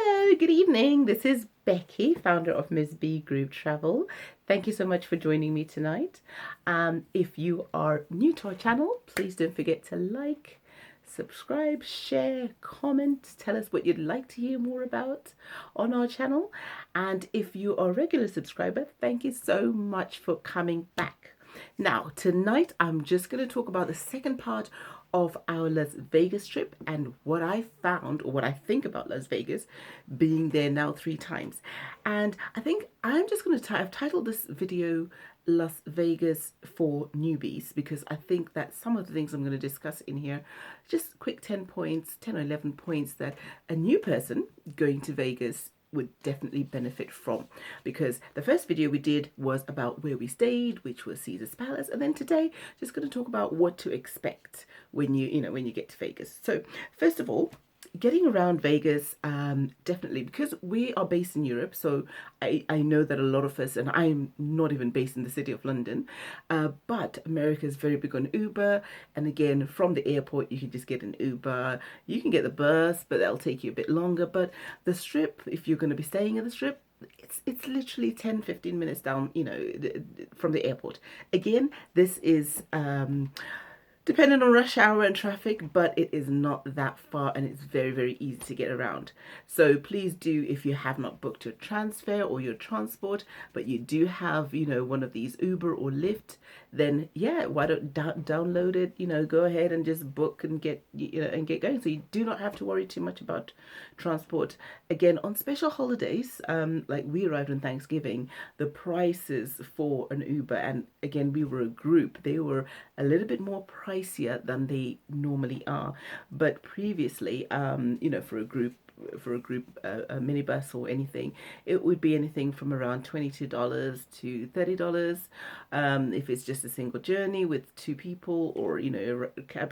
Hello, good evening. This is Becky, founder of Ms. B Group Travel. Thank you so much for joining me tonight. If you are new to our channel, please don't forget to like, subscribe, share, comment, tell us what you'd like to hear more about on our channel. And if you are a regular subscriber, thank you so much for coming back. Now, tonight I'm just going to talk about the second part of our Las Vegas trip and what I found or what I think about Las Vegas, being there now 3 times. And I think I'm just going to I've titled this video Las Vegas for Newbies, because I think that some of the things I'm going to discuss in here, just quick 10 points, 10 or 11 points that a new person going to Vegas would definitely benefit from. Because the first video we did was about where we stayed, which was Ceasars Palace, and then today just going to talk about what to expect when you get to Vegas. So first of all, getting around Vegas, definitely, because we are based in Europe, so I know that a lot of us, and I'm not even based in the city of London, but America is very big on Uber, and again, from the airport, you can just get an Uber. You can get the bus, but that'll take you a bit longer, but the Strip, if you're going to be staying at the Strip, it's literally 10-15 minutes down, from the airport. Again, this is depending on rush hour and traffic, but it is not that far and it's very, very easy to get around. So please do, if you have not booked your transfer or your transport, but you do have, one of these Uber or Lyft, then yeah, why don't download it, go ahead and just book and get, and get going. So you do not have to worry too much about transport. Again, on special holidays, like we arrived on Thanksgiving, the prices for an Uber, and again, we were a group, they were a little bit more pricier than they normally are. But previously, for a group, a minibus or anything, it would be anything from around $22 to $30. If it's just a single journey with 2 people, or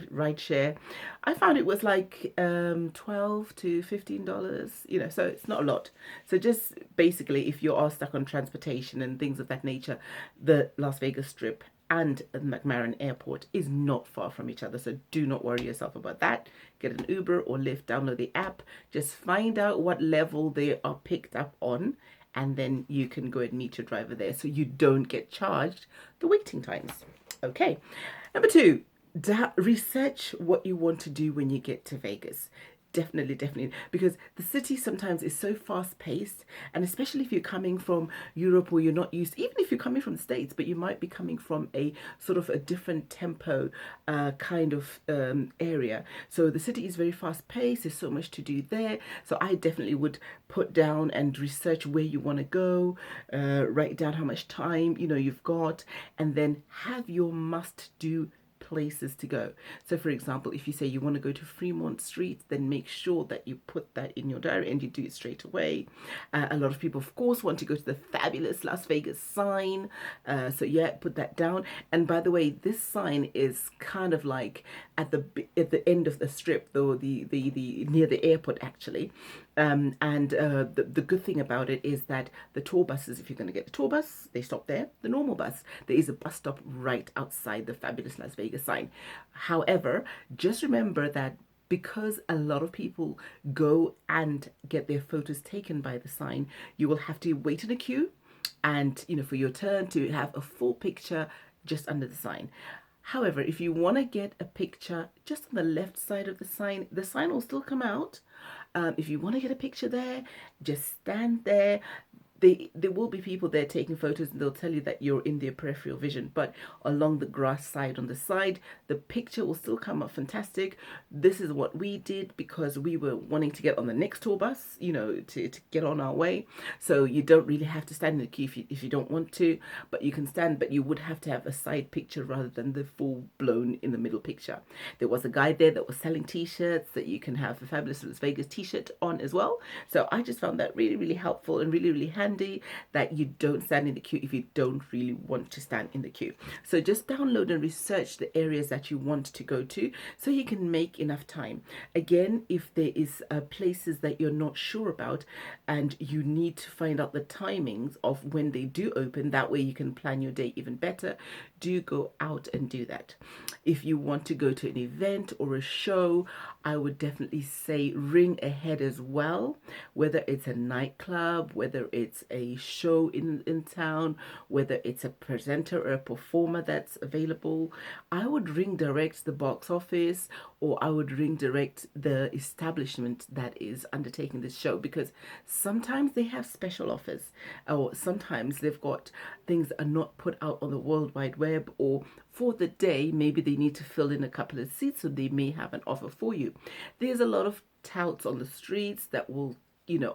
ride share, I found it was like $12 to $15. So it's not a lot. So just basically, if you are stuck on transportation and things of that nature, the Las Vegas Strip and the McMarran Airport is not far from each other, so do not worry yourself about that. Get an Uber or Lyft, download the app, just find out what level they are picked up on, and then you can go and meet your driver there, so you don't get charged the waiting times. Okay, number 2, research what you want to do when you get to Vegas. Definitely, because the city sometimes is so fast paced, and especially if you're coming from Europe or you're not used, even if you're coming from the States, but you might be coming from a sort of a different tempo kind of area. So the city is very fast paced, there's so much to do there. So I definitely would put down and research where you want to go, write down how much time you've got, and then have your must do places to go. So for example, if you say you want to go to Fremont Street, then make sure that you put that in your diary and you do it straight away. A lot of people of course want to go to the fabulous Las Vegas sign, so yeah, put that down. And by the way, this sign is kind of like at the end of the Strip, though, the near the airport actually. The good thing about it is that the tour buses, if you're going to get the tour bus, they stop there. The normal bus, there is a bus stop right outside the fabulous Las Vegas sign. However, just remember that because a lot of people go and get their photos taken by the sign, you will have to wait in a queue and for your turn to have a full picture just under the sign. However, if you want to get a picture just on the left side of the sign will still come out. If you want to get a picture there, just stand there. There will be people there taking photos, and they'll tell you that you're in their peripheral vision, but along the grass side on the side, the picture will still come up fantastic. This is what we did because we were wanting to get on the next tour bus, to get on our way. So you don't really have to stand in the queue if you don't want to, but you can stand, but you would have to have a side picture rather than the full blown in the middle picture. There was a guy there that was selling t-shirts that you can have a fabulous Las Vegas t-shirt on as well. So I just found that really, really helpful and really, really handy. handy that you don't stand in the queue if you don't really want to stand in the queue. So just download and research the areas that you want to go to so you can make enough time. Again, if there is places that you're not sure about and you need to find out the timings of when they do open, that way you can plan your day even better, do go out and do that. If you want to go to an event or a show, I would definitely say ring ahead as well, whether it's a nightclub, whether it's a show in town, whether it's a presenter or a performer that's available. I would ring direct the box office, or I would ring direct the establishment that is undertaking this show, because sometimes they have special offers, or sometimes they've got things that are not put out on the World Wide Web, or for the day maybe they need to fill in a couple of seats, so they may have an offer for you. There's a lot of touts on the streets that will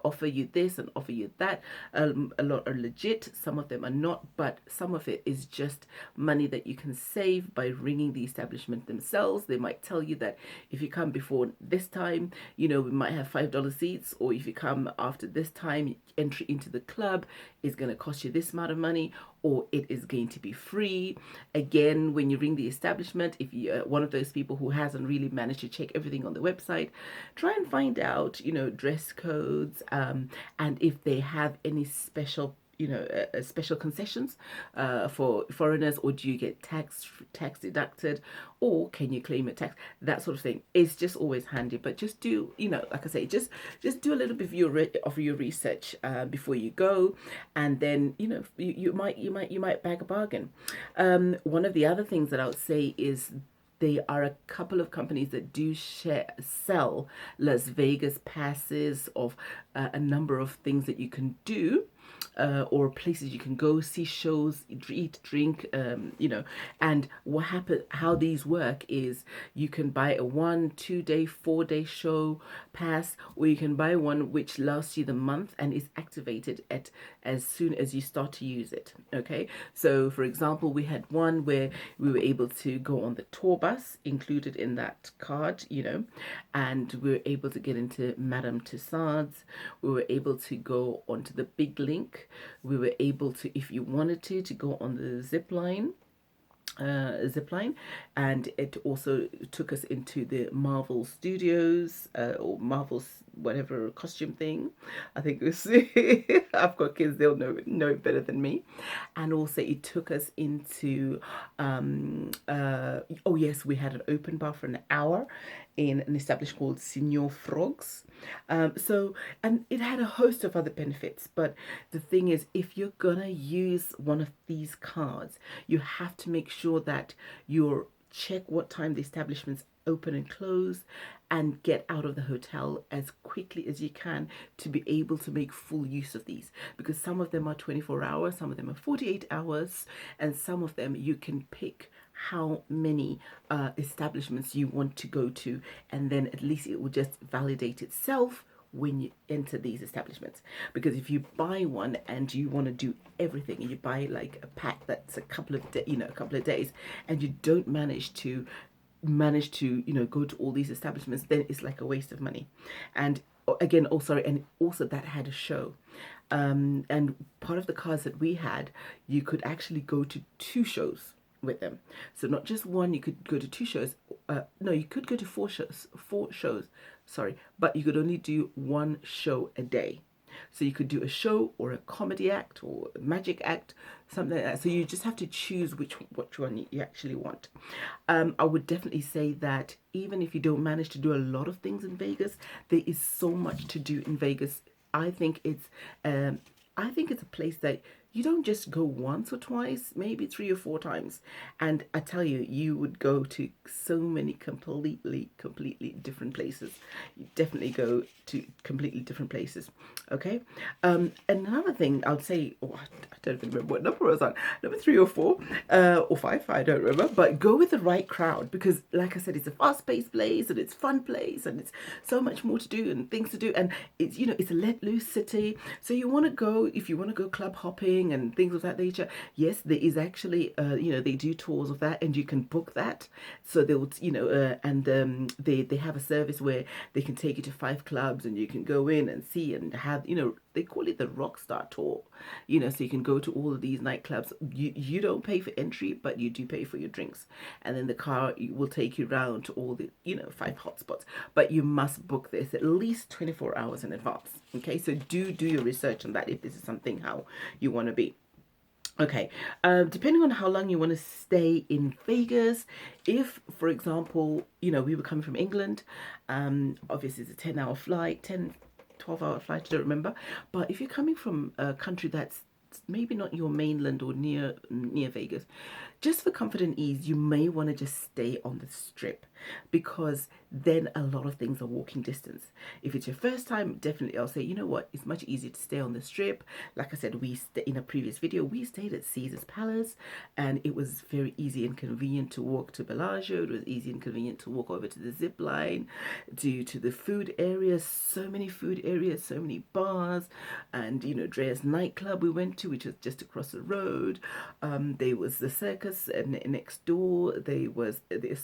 offer you this and offer you that. A lot are legit, some of them are not, but some of it is just money that you can save by ringing the establishment themselves. They might tell you that if you come before this time, we might have $5 seats, or if you come after this time, entry into the club is going to cost you this amount of money, or it is going to be free. Again, when you ring the establishment, if you're one of those people who hasn't really managed to check everything on the website, try and find out, dress codes, and if they have any special special concessions for foreigners, or do you get tax deducted, or can you claim a tax, that sort of thing. It's just always handy. But just do, like I say, just do a little bit of your research before you go, and then you might bag a bargain. One of the other things that I would say is there are a couple of companies that do sell Las Vegas passes of a number of things that you can do, or places you can go, see shows, eat, drink, and how these work is you can buy a 1, 2 day, 4 day show pass, or you can buy one which lasts you the month and is activated as soon as you start to use it. Okay, so for example, we had one where we were able to go on the tour bus included in that card, and we were able to get into Madame Tussauds. We were able to go onto the big link. We were able to, if you wanted to go on the zip line, and it also took us into the Marvel Studios, or Marvel's whatever costume thing. I think it was I've got kids, they'll know it better than me. And also it took us into oh yes, we had an open bar for an hour in an establishment called Signor Frogs. And it had a host of other benefits, but the thing is, if you're gonna use one of these cards, you have to make sure that you check what time the establishments open and close, and get out of the hotel as quickly as you can to be able to make full use of these, because some of them are 24 hours, some of them are 48 hours, and some of them you can pick how many establishments you want to go to, and then at least it will just validate itself when you enter these establishments. Because if you buy one and you want to do everything, and you buy like a pack that's a couple of days, and you don't manage to go to all these establishments, then it's like a waste of money. And again, and also that had a show, and part of the cards that we had, you could actually go to 2 shows with them. So not just one, you could go to 2 shows. No, you could go to 4 shows, sorry, but you could only do 1 show a day. So you could do a show or a comedy act or a magic act, something like that. So you just have to choose which one you actually want. I would definitely say that even if you don't manage to do a lot of things in Vegas, there is so much to do in Vegas. I think it's a place that you don't just go once or twice, maybe 3 or 4 times. And I tell you, you would go to so many completely different places. You definitely go to completely different places. Okay. Another thing I would say, I don't even remember what number I was on, number 3 or 4, or 5, I don't remember, but go with the right crowd, because like I said, it's a fast-paced place, and it's a fun place, and it's so much more to do and things to do, and it's, it's a let loose city. So you want to go, if you want to go club hopping, shopping and things of that nature, yes, there is actually, they do tours of that, and you can book that. So they'll, and they have a service where they can take you to 5 clubs, and you can go in and see and have, they call it the Rockstar Tour, so you can go to all of these nightclubs. You don't pay for entry, but you do pay for your drinks, and then the car will take you around to all the 5 hotspots. But you must book this at least 24 hours in advance. Okay, so do your research on that if this is something how you want to be. Okay, depending on how long you want to stay in Vegas, if, for example, we were coming from England, obviously it's a 10-hour flight, 12-hour flight, I don't remember. But if you're coming from a country that's maybe not your mainland or near Vegas, just for comfort and ease, you may want to just stay on the Strip, because then a lot of things are walking distance. If it's your first time, definitely I'll say, you know what, it's much easier to stay on the Strip. Like I said, in a previous video, we stayed at Caesars Palace, and it was very easy and convenient to walk to Bellagio. It was easy and convenient to walk over to the zip line, to the food areas. So many food areas, so many bars, and Drea's nightclub we went to, which was just across the road. There was the circus and next door. There was the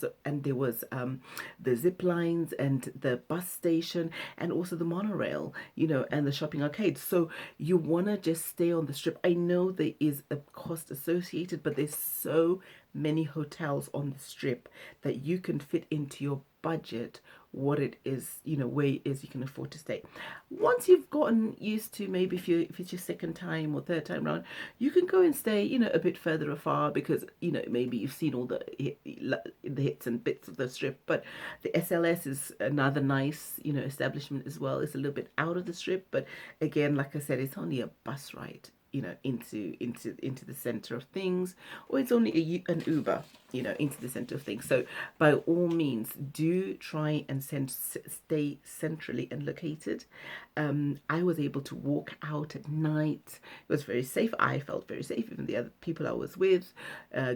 zip lines and the bus station, and also the monorail, and the shopping arcade. So you want to just stay on the Strip. I know there is a cost associated, but there's so many hotels on the Strip that you can fit into your budget what it is, where it is you can afford to stay. Once you've gotten used to, maybe if it's your second time or third time round, you can go and stay, a bit further afar, because, maybe you've seen all the hits and bits of the Strip. But the SLS is another nice, establishment as well. It's a little bit out of the Strip, but again, like I said, it's only a bus ride, into the center of things, or it's only an Uber, into the center of things. So by all means, do try and stay centrally and located. I was able to walk out at night. It was very safe. I felt very safe. Even the other people I was with,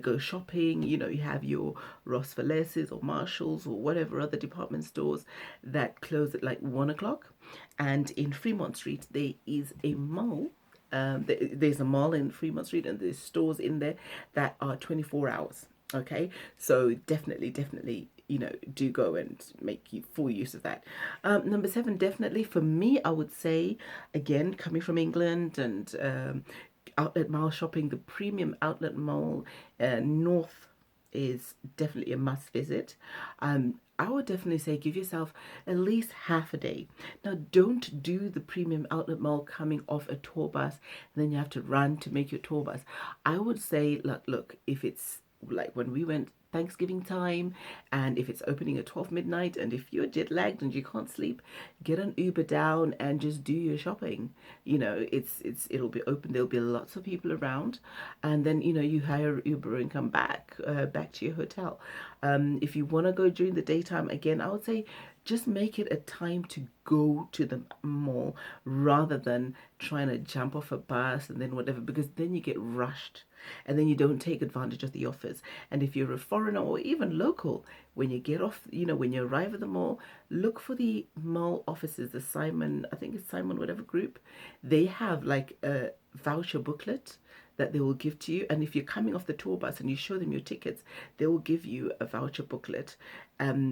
go shopping. You have your Ross Falaces or Marshalls or whatever other department stores that close at like 1 o'clock. And in Fremont Street, there is a mall. There's a mall in Fremont Street, and there's stores in there that are 24 hours. Okay, so definitely, do go and make full use of that. Number 7, definitely for me, I would say, again, coming from England and outlet mall shopping, the premium outlet mall north is definitely a must visit. I would definitely say give yourself at least half a day. Now, don't do the premium outlet mall coming off a tour bus, and then you have to run to make your tour bus. I would say, look, if it's like when we went Thanksgiving time, and if it's opening at 12 midnight, and if you're jet lagged and you can't sleep, get an Uber down and just do your shopping. It'll be open. There'll be lots of people around, and then you hire Uber and come back to your hotel. If you want to go during the daytime, again, I would say just make it a time to go to the mall rather than trying to jump off a bus and then whatever, because then you get rushed and then you don't take advantage of the offers. And if you're a foreigner or even local, when you get off, when you arrive at the mall, look for the mall offices, the Simon, I think it's Simon whatever group. They have like a voucher booklet that they will give to you. And if you're coming off the tour bus and you show them your tickets, they will give you a voucher booklet,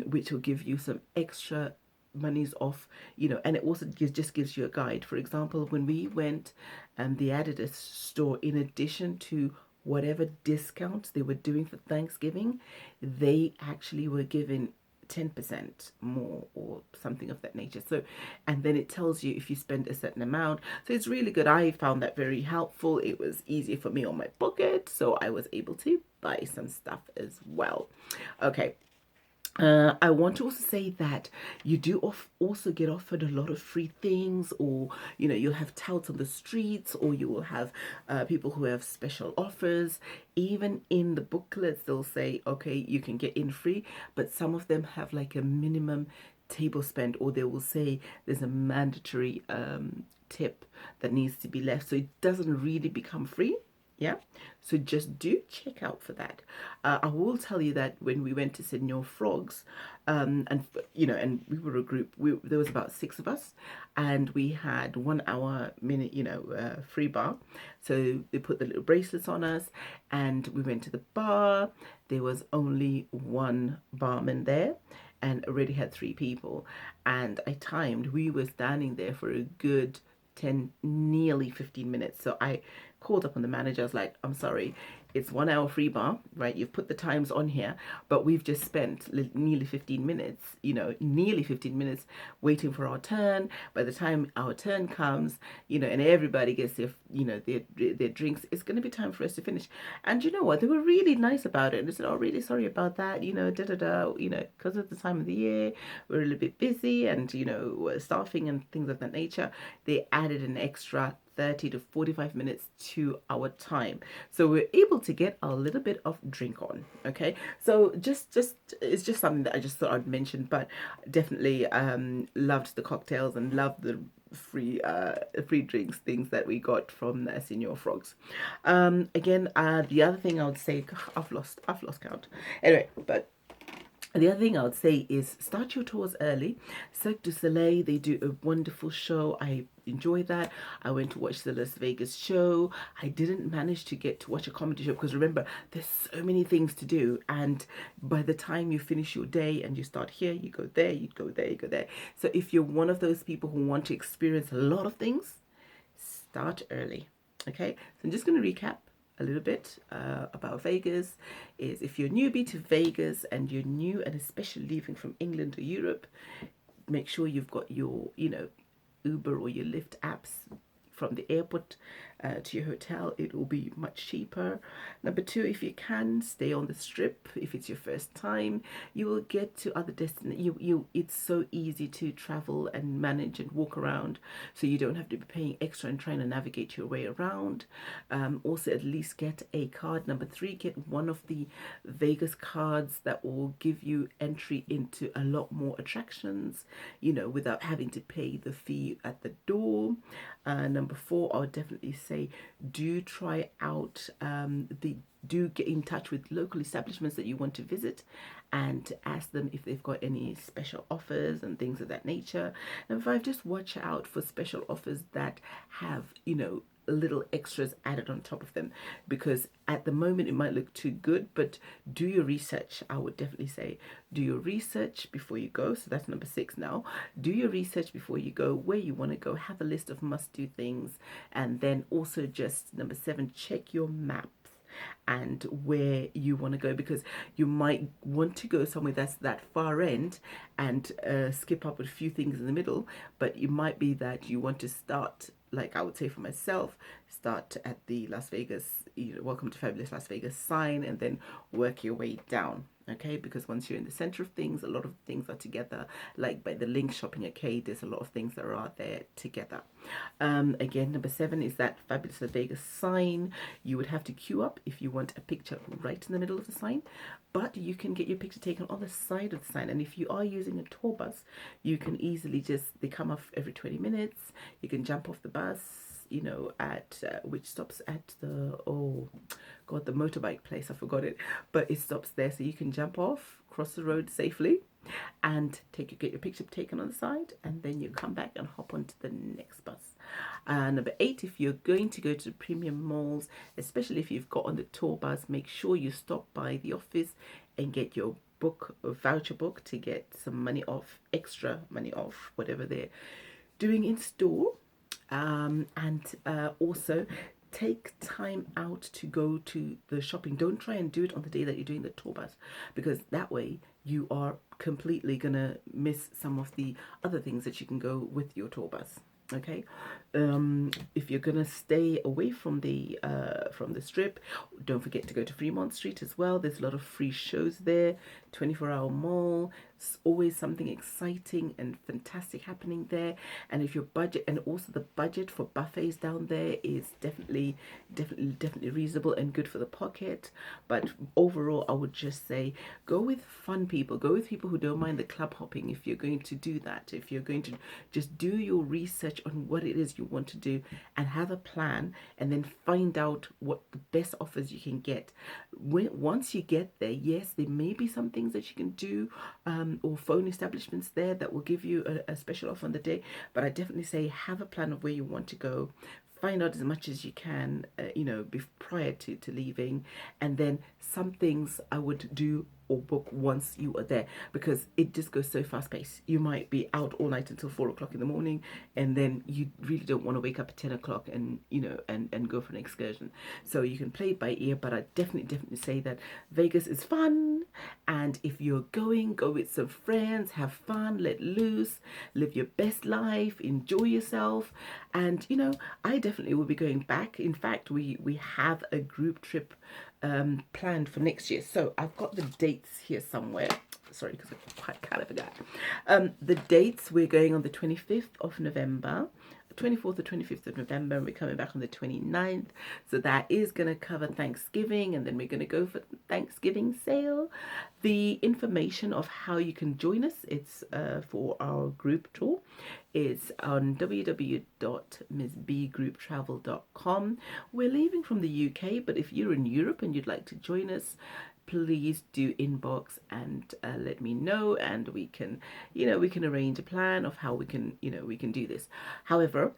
which will give you some extra monies off, and it also just gives you a guide. For example, when we went, the Adidas store, in addition to whatever discounts they were doing for Thanksgiving, they actually were giving 10% more or something of that nature. So, and then it tells you if you spend a certain amount. So it's really good. I found that very helpful. It was easier for me on my pocket, so I was able to buy some stuff as well. Okay. I want to also say that you do also get offered a lot of free things, or you'll have touts on the streets, or you will have people who have special offers. Even in the booklets, they'll say, okay, you can get in free, but some of them have like a minimum table spend, or they will say there's a mandatory tip that needs to be left, so it doesn't really become free. Yeah, so just do check out for that. I will tell you that when we went to Senor Frogs, and and we were a group. There was about 6 of us, and we had 1 hour minute, free bar. So they put the little bracelets on us, and we went to the bar. There was only one barman there, and already had 3 people. And I timed. We were standing there for a good 10, nearly 15 minutes. So I called up on the manager. I was like, I'm sorry, it's 1 hour free bar, right? You've put the times on here, but we've just spent nearly 15 minutes, nearly 15 minutes waiting for our turn. By the time our turn comes, and everybody gets their drinks, it's going to be time for us to finish. And you know what? They were really nice about it. And they said, oh, really sorry about that, because of the time of the year, we're a little bit busy and, staffing and things of that nature. They added an extra 30 to 45 minutes to our time, so we're able to get a little bit of drink on. Okay, so just it's just something that I just thought I'd mention, but definitely loved the cocktails and loved the free drinks things that we got from Senor Frogs. Again, the other thing I would say, I've lost count anyway, but the other thing I would say is start your tours early. Cirque du Soleil, they do a wonderful show. I enjoy that. I went to watch the Las Vegas show. I didn't manage to get to watch a comedy show because remember, there's so many things to do. And by the time you finish your day and you start here, you go there, you go there, you go there. So if you're one of those people who want to experience a lot of things, start early. Okay, so I'm just going to recap a little bit about Vegas. Is if you're newbie to Vegas and you're new, and especially leaving from England or Europe, make sure you've got your Uber or your Lyft apps from the airport to your hotel. It will be much cheaper. Number 2, if you can, stay on the strip. If it's your first time, you will get to other destinations. It's so easy to travel and manage and walk around, so you don't have to be paying extra and trying to navigate your way around. Also, at least get a card. Number 3, get one of the Vegas cards that will give you entry into a lot more attractions, without having to pay the fee at the door. Number 4, I would definitely say do try out do get in touch with local establishments that you want to visit and ask them if they've got any special offers and things of that nature. Number 5, just watch out for special offers that have little extras added on top of them, because at the moment it might look too good, but do your research. I would definitely say do your research before you go. So that's number 6 now. Do your research before you go, where you want to go, have a list of must-do things, and then also just number 7, check your map and where you want to go, because you might want to go somewhere that's that far end and skip up a few things in the middle, but it might be that you want to start, like I would say for myself, start at the Las Vegas, welcome to fabulous Las Vegas sign, and then work your way down. Okay, because once you're in the center of things, a lot of things are together. Like by the Link Shopping Arcade, there's a lot of things that are out there together. Again, number 7 is that fabulous Las Vegas sign. You would have to queue up if you want a picture right in the middle of the sign, but you can get your picture taken on the side of the sign. And if you are using a tour bus, you can easily they come off every 20 minutes. You can jump off the bus, at which stops at the the motorbike place, I forgot it, but it stops there, so you can jump off, cross the road safely, and get your picture taken on the side, and then you come back and hop onto the next bus. Number 8, if you're going to go to premium malls, especially if you've got on the tour bus, make sure you stop by the office and get your voucher book to get some extra money off whatever they're doing in store. And also take time out to go to the shopping. Don't try and do it on the day that you're doing the tour bus, because that way you are completely gonna miss some of the other things that you can go with your tour bus. Okay, if you're gonna stay away from the strip, don't forget to go to Fremont Street as well. There's a lot of free shows there. 24-hour mall. always something exciting and fantastic happening there. And if your budget, and also the budget for buffets down there is definitely reasonable and good for the pocket. But overall, I would just say go with fun people, go with people who don't mind the club hopping. If you're going to do that, if you're going to just do your research on what it is you want to do and have a plan, and then find out what the best offers you can get. Once you get there, yes, there may be some things that you can do, or phone establishments there that will give you a special offer on the day. But I definitely say have a plan of where you want to go. Find out as much as you can, prior to leaving. And then some things I would do or book once you are there, because it just goes so fast paced. You might be out all night until 4 o'clock in the morning, and then you really don't want to wake up at 10 o'clock and and go for an excursion. So you can play it by ear, but I definitely say that Vegas is fun, and if you're going, go with some friends, have fun, let loose, live your best life, enjoy yourself. And I definitely will be going back. In fact, we have a group trip planned for next year. So I've got the dates here somewhere. Sorry, because I kind of forgot. The dates, we're going on the 25th of November, 24th or 25th of November, and we're coming back on the 29th. So that is going to cover Thanksgiving, and then we're going to go for Thanksgiving sale. The information of how you can join us, it's for our group tour, is on www.msbgrouptravel.com. We're leaving from the UK, but if you're in Europe and you'd like to join us, please do inbox and let me know, and we can arrange a plan of how we can do this. However,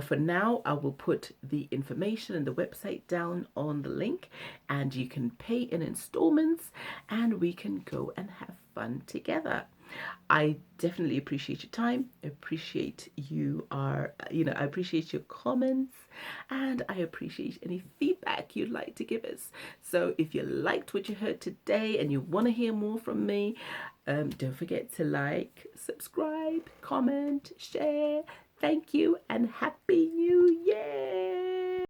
for now, I will put the information and the website down on the link, and you can pay in installments, and we can go and have fun together. I definitely appreciate your time. I appreciate I appreciate your comments, and I appreciate any feedback you'd like to give us. So if you liked what you heard today and you want to hear more from me, don't forget to like, subscribe, comment, share. Thank you, and happy